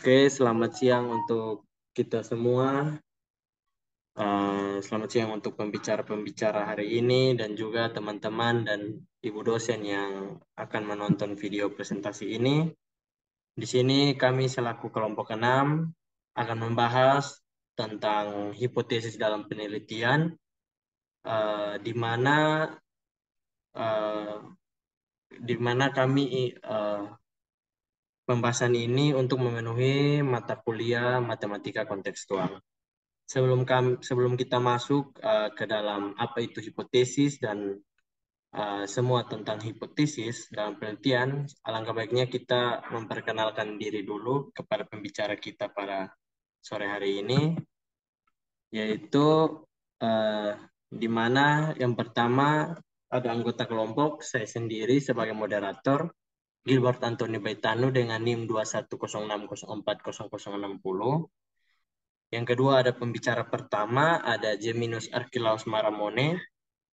Oke, selamat siang untuk kita semua. Selamat siang untuk pembicara-pembicara hari ini dan juga teman-teman dan ibu dosen yang akan menonton video presentasi ini. Di sini kami selaku kelompok 6 akan membahas tentang hipotesis dalam penelitian, di mana eh, kami pembahasan ini untuk memenuhi mata kuliah matematika kontekstual. Sebelum kita masuk ke dalam apa itu hipotesis dan semua tentang hipotesis dalam penelitian, alangkah baiknya kita memperkenalkan diri dulu kepada pembicara kita pada sore hari ini, yaitu uh, di mana yang pertama ada anggota kelompok, saya sendiri sebagai moderator, Gilbert Anthony Baitanu dengan NIM 21060404060. Yang kedua ada pembicara pertama, ada Geminus Archilaus Maramone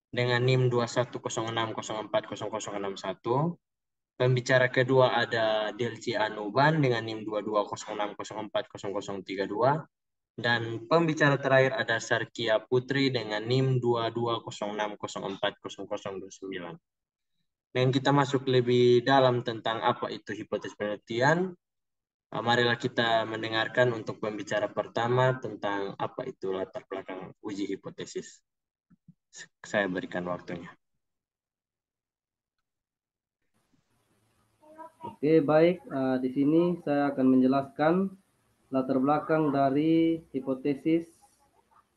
dengan NIM 21060404061. Pembicara kedua ada Delci Anuban dengan NIM 2206040032. Dan pembicara terakhir ada Sarkia Putri dengan NIM 2206040029. Dan kita masuk lebih dalam tentang apa itu hipotesis penelitian. Marilah kita mendengarkan untuk pembicara pertama tentang apa itu latar belakang uji hipotesis. Saya berikan waktunya. Oke, baik. Di sini saya akan menjelaskan latar belakang dari hipotesis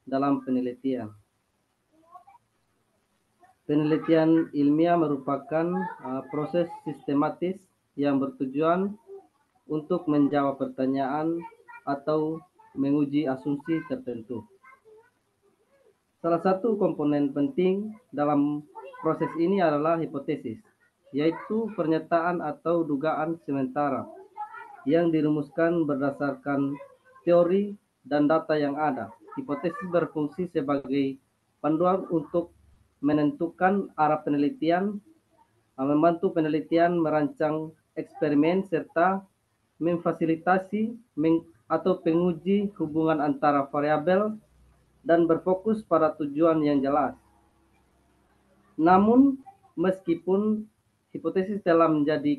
dalam penelitian. Penelitian ilmiah merupakan proses sistematis yang bertujuan untuk menjawab pertanyaan atau menguji asumsi tertentu. Salah satu komponen penting dalam proses ini adalah hipotesis, yaitu pernyataan atau dugaan sementara yang dirumuskan berdasarkan teori dan data yang ada. Hipotesis berfungsi sebagai panduan untuk menentukan arah penelitian, membantu penelitian merancang eksperimen, serta memfasilitasi atau menguji hubungan antara variabel dan berfokus pada tujuan yang jelas. Namun, meskipun hipotesis telah menjadi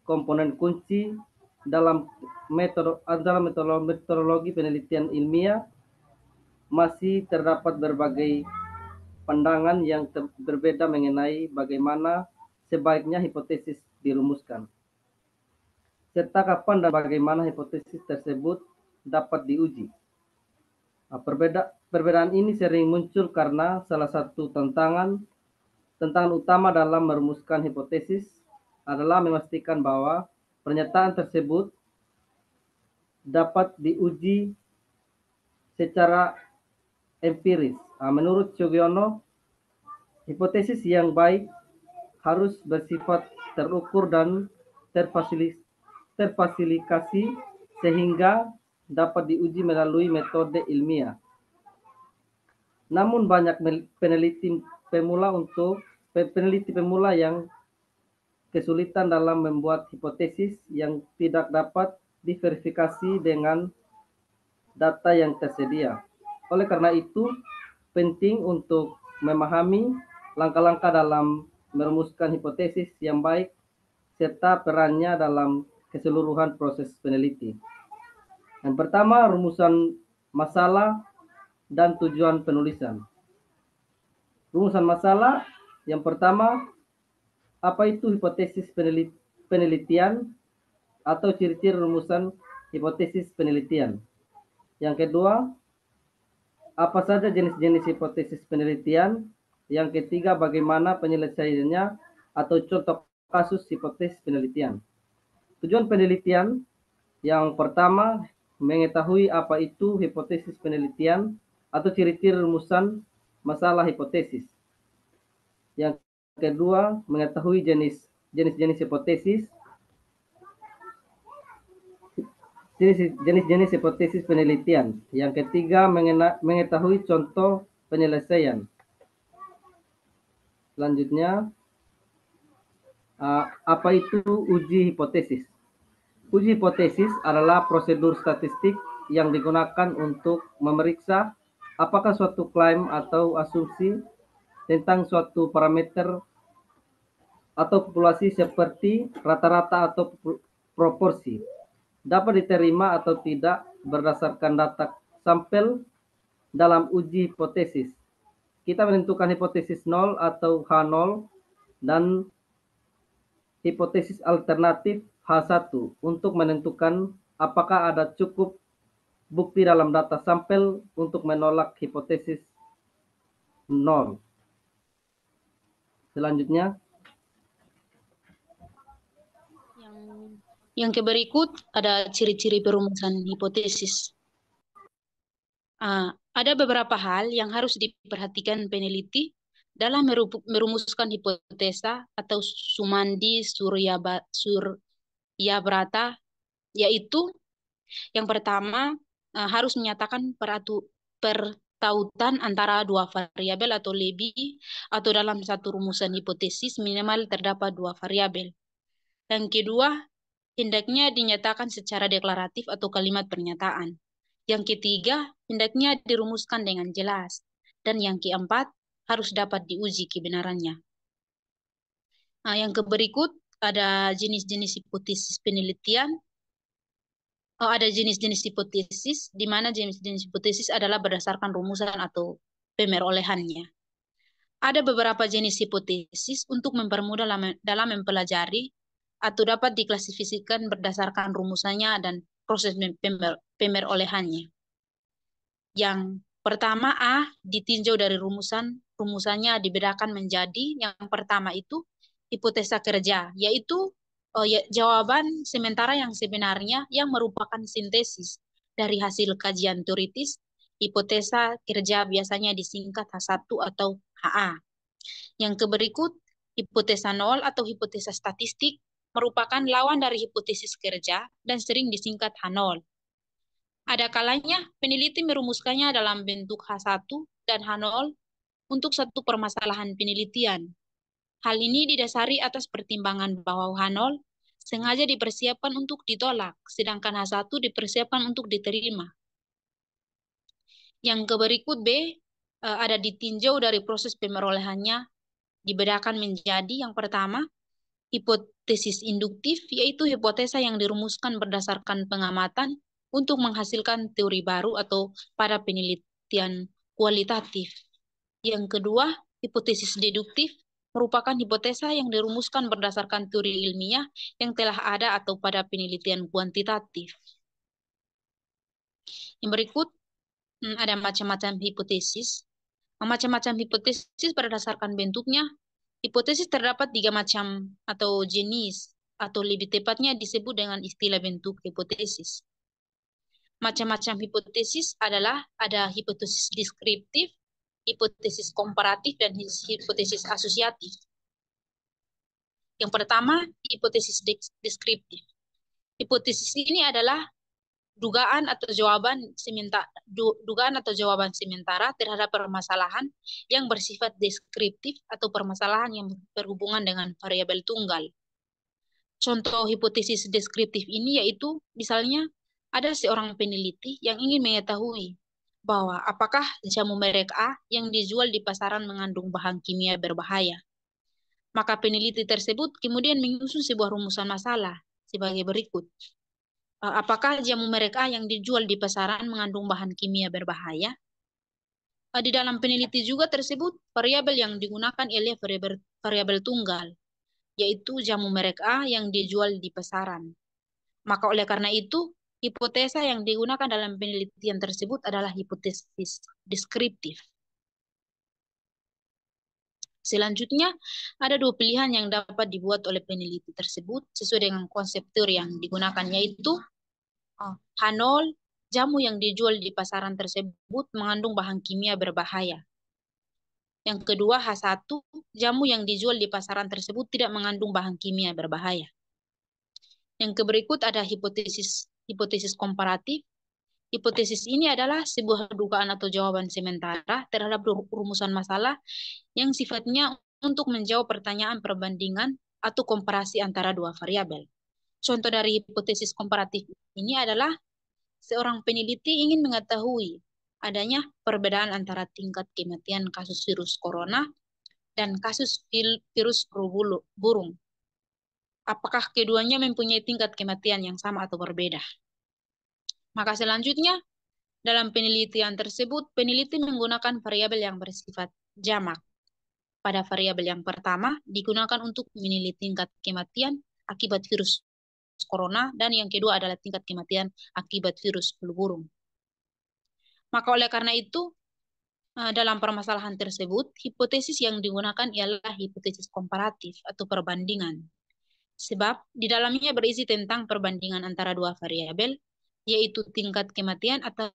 komponen kunci dalam metodologi penelitian ilmiah, masih terdapat berbagai pandangan yang berbeda mengenai bagaimana sebaiknya hipotesis dirumuskan, serta kapan dan bagaimana hipotesis tersebut dapat diuji. Perbedaan ini sering muncul karena salah satu tantangan utama dalam merumuskan hipotesis adalah memastikan bahwa pernyataan tersebut dapat diuji secara empiris. Menurut Sugiono, hipotesis yang baik harus bersifat terukur dan terfasilitasi sehingga dapat diuji melalui metode ilmiah. Namun banyak peneliti pemula yang kesulitan dalam membuat hipotesis yang tidak dapat diverifikasi dengan data yang tersedia. Oleh karena itu, penting untuk memahami langkah-langkah dalam merumuskan hipotesis yang baik serta perannya dalam keseluruhan proses peneliti. Yang pertama, rumusan masalah dan tujuan penulisan. Rumusan masalah yang pertama, apa itu hipotesis penelitian atau ciri-ciri rumusan hipotesis penelitian. Yang kedua, apa saja jenis-jenis hipotesis penelitian. Yang ketiga, bagaimana penyelesaiannya atau contoh kasus hipotesis penelitian. Tujuan penelitian yang pertama, mengetahui apa itu hipotesis penelitian atau ciri-ciri rumusan masalah hipotesis. Yang kedua, mengetahui jenis-jenis hipotesis. Jenis-jenis hipotesis penelitian. Yang ketiga, mengetahui contoh penyelesaian. Selanjutnya, apa itu uji hipotesis? Uji hipotesis adalah prosedur statistik yang digunakan untuk memeriksa apakah suatu klaim atau asumsi tentang suatu parameter atau populasi seperti rata-rata atau proporsi dapat diterima atau tidak berdasarkan data sampel dalam uji hipotesis. Kita menentukan hipotesis 0 atau H0 dan hipotesis alternatif H1 untuk menentukan apakah ada cukup bukti dalam data sampel untuk menolak hipotesis 0. Selanjutnya, yang berikut ada ciri-ciri perumusan hipotesis. Ada beberapa hal yang harus diperhatikan peneliti dalam merumuskan hipotesa atau Sumandi Suryabrata, yaitu yang pertama harus menyatakan pertautan antara dua variabel atau lebih, atau dalam satu rumusan hipotesis minimal terdapat dua variabel. Yang kedua, hendaknya dinyatakan secara deklaratif atau kalimat pernyataan. Yang ketiga, hendaknya dirumuskan dengan jelas. Dan yang keempat, harus dapat diuji kebenarannya. Yang berikut ada jenis-jenis hipotesis penelitian. Ada jenis-jenis hipotesis, di mana jenis-jenis hipotesis adalah berdasarkan rumusan atau pemerolehannya. Ada beberapa jenis hipotesis untuk mempermudah dalam mempelajari atau dapat diklasifikasikan berdasarkan rumusannya dan proses pemerolehannya. Yang pertama ditinjau dari rumusannya dibedakan menjadi yang pertama itu hipotesa kerja, yaitu jawaban sementara yang sebenarnya yang merupakan sintesis dari hasil kajian teoritis. Hipotesa kerja biasanya disingkat H1 atau HA. Yang berikut hipotesa nol atau hipotesa statistik merupakan lawan dari hipotesis kerja dan sering disingkat H0. Ada kalanya peneliti merumuskannya dalam bentuk H1 dan H0 untuk satu permasalahan penelitian. Hal ini didasari atas pertimbangan bahwa H0 sengaja dipersiapkan untuk ditolak, sedangkan H1 dipersiapkan untuk diterima. Yang berikut B, ada ditinjau dari proses pemerolehannya, dibedakan menjadi yang pertama, hipotesis induktif, yaitu hipotesa yang dirumuskan berdasarkan pengamatan untuk menghasilkan teori baru atau pada penelitian kualitatif. Yang kedua, hipotesis deduktif merupakan hipotesa yang dirumuskan berdasarkan teori ilmiah yang telah ada atau pada penelitian kuantitatif. Yang berikut, ada macam-macam hipotesis. Macam-macam hipotesis berdasarkan bentuknya. Hipotesis terdapat 3 macam atau jenis, atau lebih tepatnya disebut dengan istilah bentuk hipotesis. Macam-macam hipotesis adalah ada hipotesis deskriptif, hipotesis komparatif, dan hipotesis asosiatif. Yang pertama, hipotesis deskriptif. Hipotesis ini adalah dugaan atau jawaban sementara terhadap permasalahan yang bersifat deskriptif atau permasalahan yang berhubungan dengan variabel tunggal. Contoh hipotesis deskriptif ini yaitu misalnya ada seorang peneliti yang ingin mengetahui bahwa apakah jamu merek A yang dijual di pasaran mengandung bahan kimia berbahaya. Maka peneliti tersebut kemudian menyusun sebuah rumusan masalah sebagai berikut. Apakah jamu merek A yang dijual di pasaran mengandung bahan kimia berbahaya? Di dalam peneliti juga tersebut variabel yang digunakan ialah variabel tunggal, yaitu jamu merek A yang dijual di pasaran. Maka oleh karena itu, hipotesa yang digunakan dalam penelitian tersebut adalah hipotesis deskriptif. Selanjutnya, ada 2 pilihan yang dapat dibuat oleh peneliti tersebut sesuai dengan konsep teori yang digunakan, yaitu H0, jamu yang dijual di pasaran tersebut mengandung bahan kimia berbahaya. Yang kedua, H1, jamu yang dijual di pasaran tersebut tidak mengandung bahan kimia berbahaya. Yang berikut ada hipotesis komparatif. Hipotesis ini adalah sebuah dugaan atau jawaban sementara terhadap rumusan masalah yang sifatnya untuk menjawab pertanyaan perbandingan atau komparasi antara dua variabel. Contoh dari hipotesis komparatif ini adalah seorang peneliti ingin mengetahui adanya perbedaan antara tingkat kematian kasus virus corona dan kasus virus flu burung. Apakah keduanya mempunyai tingkat kematian yang sama atau berbeda? Maka selanjutnya, dalam penelitian tersebut, peneliti menggunakan variabel yang bersifat jamak. Pada variabel yang pertama, digunakan untuk menilai tingkat kematian akibat virus corona, dan yang kedua adalah tingkat kematian akibat virus flu burung. Maka oleh karena itu, dalam permasalahan tersebut, hipotesis yang digunakan ialah hipotesis komparatif atau perbandingan. Sebab di dalamnya berisi tentang perbandingan antara dua variabel, yaitu tingkat kematian atau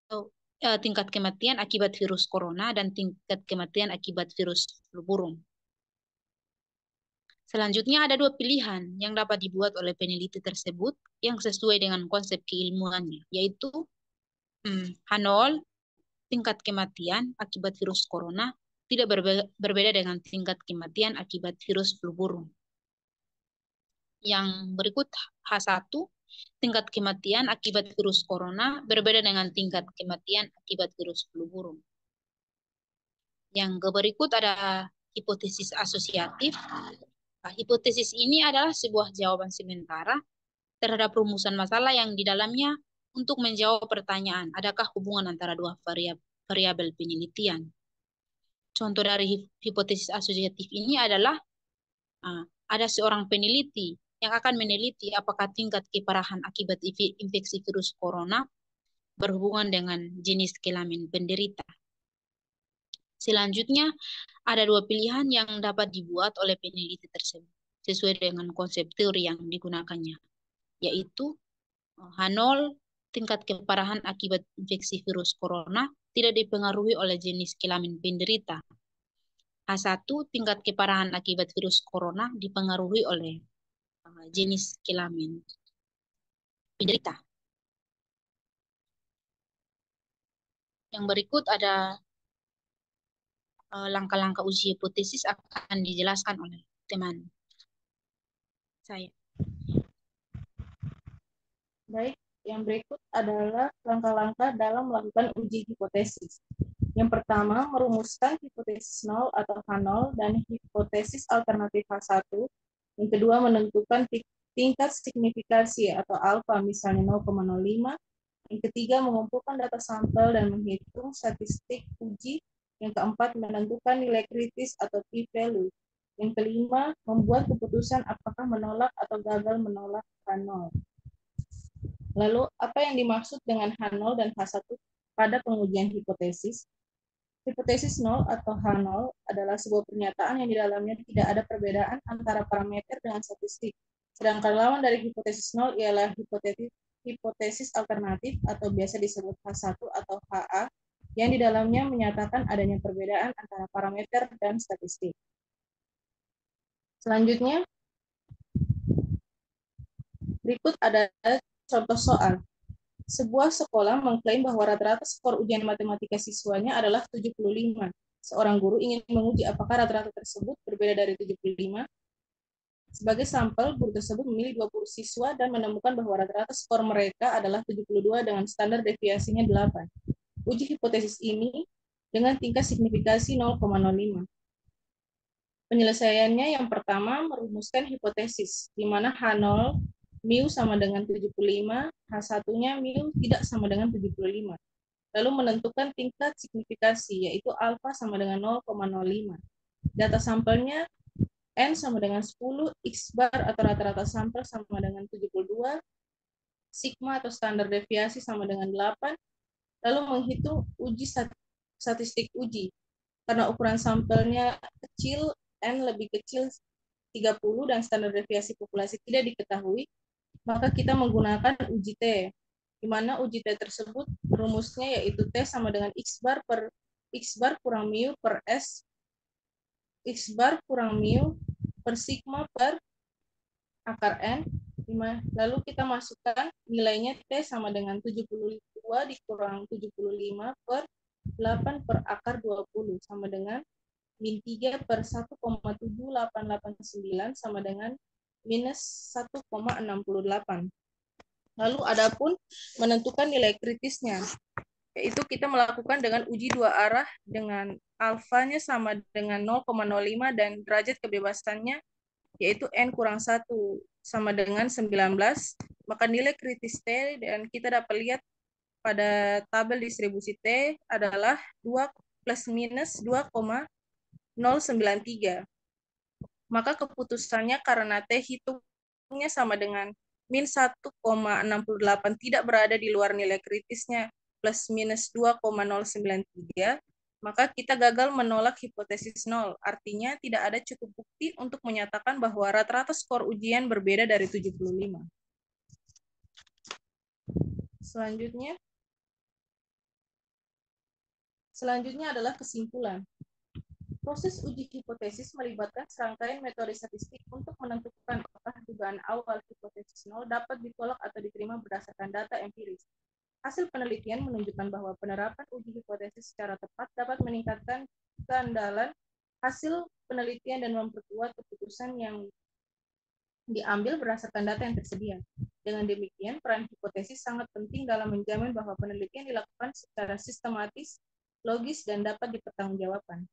tingkat kematian akibat virus corona dan tingkat kematian akibat virus flu burung. Selanjutnya ada dua pilihan yang dapat dibuat oleh peneliti tersebut yang sesuai dengan konsep keilmuannya, yaitu H0, tingkat kematian akibat virus corona, tidak berbeda dengan tingkat kematian akibat virus flu burung. Yang berikut H1, tingkat kematian akibat virus corona berbeda dengan tingkat kematian akibat virus flu burung. Yang berikut ada hipotesis asosiatif. Nah, hipotesis ini adalah sebuah jawaban sementara terhadap rumusan masalah yang di dalamnya untuk menjawab pertanyaan, adakah hubungan antara dua variabel penelitian. Contoh dari hipotesis asosiatif ini adalah ada seorang peneliti yang akan meneliti apakah tingkat keparahan akibat infeksi virus corona berhubungan dengan jenis kelamin penderita. Selanjutnya, ada dua pilihan yang dapat dibuat oleh peneliti tersebut sesuai dengan konsep teori yang digunakannya, yaitu H0, tingkat keparahan akibat infeksi virus corona tidak dipengaruhi oleh jenis kelamin penderita. H1, tingkat keparahan akibat virus corona dipengaruhi oleh jenis kelamin penderita. Yang berikut ada langkah-langkah uji hipotesis akan dijelaskan oleh teman saya. Baik, yang berikut adalah langkah-langkah dalam melakukan uji hipotesis. Yang pertama, merumuskan hipotesis 0 atau H0 dan hipotesis alternatif H1. Yang kedua, menentukan tingkat signifikasi atau alfa, misalnya 0,05. Yang ketiga, mengumpulkan data sampel dan menghitung statistik uji. Yang keempat, menentukan nilai kritis atau p-value. Yang kelima, membuat keputusan apakah menolak atau gagal menolak H0. Lalu, apa yang dimaksud dengan H0 dan H1 pada pengujian hipotesis? Hipotesis 0 atau H0 adalah sebuah pernyataan yang di dalamnya tidak ada perbedaan antara parameter dengan statistik. Sedangkan lawan dari hipotesis 0 ialah hipotesis alternatif atau biasa disebut H1 atau HA, yang di dalamnya menyatakan adanya perbedaan antara parameter dan statistik. Selanjutnya, berikut ada contoh soal. Sebuah sekolah mengklaim bahwa rata-rata skor ujian matematika siswanya adalah 75. Seorang guru ingin menguji apakah rata-rata tersebut berbeda dari 75. Sebagai sampel, guru tersebut memilih 20 siswa dan menemukan bahwa rata-rata skor mereka adalah 72 dengan standar deviasinya 8. Uji hipotesis ini dengan tingkat signifikasi 0,05. Penyelesaiannya yang pertama, merumuskan hipotesis, di mana H0 mu sama dengan 75, H1-nya mu tidak sama dengan 75. Lalu menentukan tingkat signifikasi, yaitu alfa sama dengan 0,05. Data sampelnya N sama dengan 10, X bar atau rata-rata sampel sama dengan 72, sigma atau standar deviasi sama dengan 8, lalu menghitung uji statistik uji. Karena ukuran sampelnya kecil, N lebih kecil 30 dan standar deviasi populasi tidak diketahui, maka kita menggunakan uji T, di mana uji T tersebut rumusnya yaitu T sama dengan X bar kurang mu per S, X bar kurang mu per sigma per akar N. Lalu kita masukkan nilainya T sama dengan 72 dikurang 75 per 8 per akar 20 sama dengan min 3 per 1,7889 sama dengan minus 1,68. Lalu adapun menentukan nilai kritisnya, yaitu kita melakukan dengan uji dua arah dengan alfanya sama dengan 0,05 dan derajat kebebasannya yaitu N kurang 1 sama dengan 19, maka nilai kritis T dan kita dapat lihat pada tabel distribusi T adalah 2 plus minus 2,093. Maka keputusannya karena T hitungnya sama dengan min 1,68 tidak berada di luar nilai kritisnya plus minus 2,093, maka kita gagal menolak hipotesis 0. Artinya tidak ada cukup bukti untuk menyatakan bahwa rata-rata skor ujian berbeda dari 75. Selanjutnya adalah kesimpulan. Proses uji hipotesis melibatkan serangkaian metode statistik untuk menentukan apakah dugaan awal hipotesis 0 dapat ditolak atau diterima berdasarkan data empiris. Hasil penelitian menunjukkan bahwa penerapan uji hipotesis secara tepat dapat meningkatkan keandalan hasil penelitian dan memperkuat keputusan yang diambil berdasarkan data yang tersedia. Dengan demikian, peran hipotesis sangat penting dalam menjamin bahwa penelitian dilakukan secara sistematis, logis, dan dapat dipertanggungjawabkan.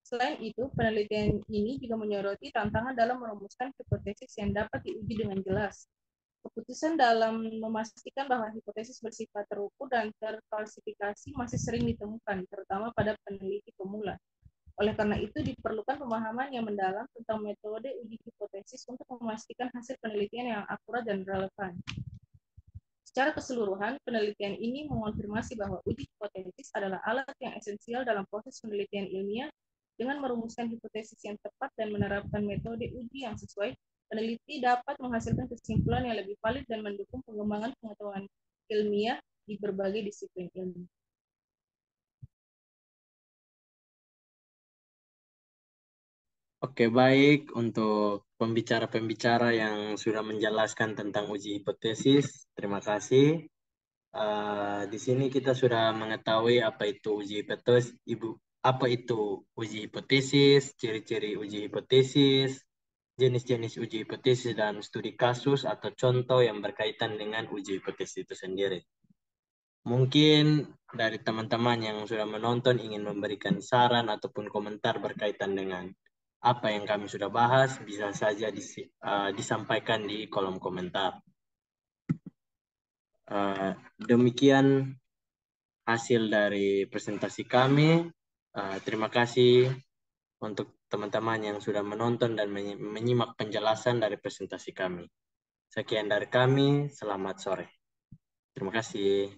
Selain itu, penelitian ini juga menyoroti tantangan dalam merumuskan hipotesis yang dapat diuji dengan jelas. Keputusan dalam memastikan bahwa hipotesis bersifat terukur dan terfalsifikasi masih sering ditemukan, terutama pada peneliti pemula. Oleh karena itu, diperlukan pemahaman yang mendalam tentang metode uji hipotesis untuk memastikan hasil penelitian yang akurat dan relevan. Secara keseluruhan, penelitian ini mengonfirmasi bahwa uji hipotesis adalah alat yang esensial dalam proses penelitian ilmiah. Dengan merumuskan hipotesis yang tepat dan menerapkan metode uji yang sesuai, peneliti dapat menghasilkan kesimpulan yang lebih valid dan mendukung pengembangan pengetahuan ilmiah di berbagai disiplin ilmu. Oke, baik untuk pembicara-pembicara yang sudah menjelaskan tentang uji hipotesis. Terima kasih. Di sini kita sudah mengetahui apa itu uji hipotesis, ciri-ciri uji hipotesis, jenis-jenis uji hipotesis, dan studi kasus atau contoh yang berkaitan dengan uji hipotesis itu sendiri. Mungkin dari teman-teman yang sudah menonton ingin memberikan saran ataupun komentar berkaitan dengan apa yang kami sudah bahas, bisa saja disampaikan di kolom komentar. Demikian hasil dari presentasi kami. Terima kasih untuk teman-teman yang sudah menonton dan menyimak penjelasan dari presentasi kami. Sekian dari kami, selamat sore. Terima kasih.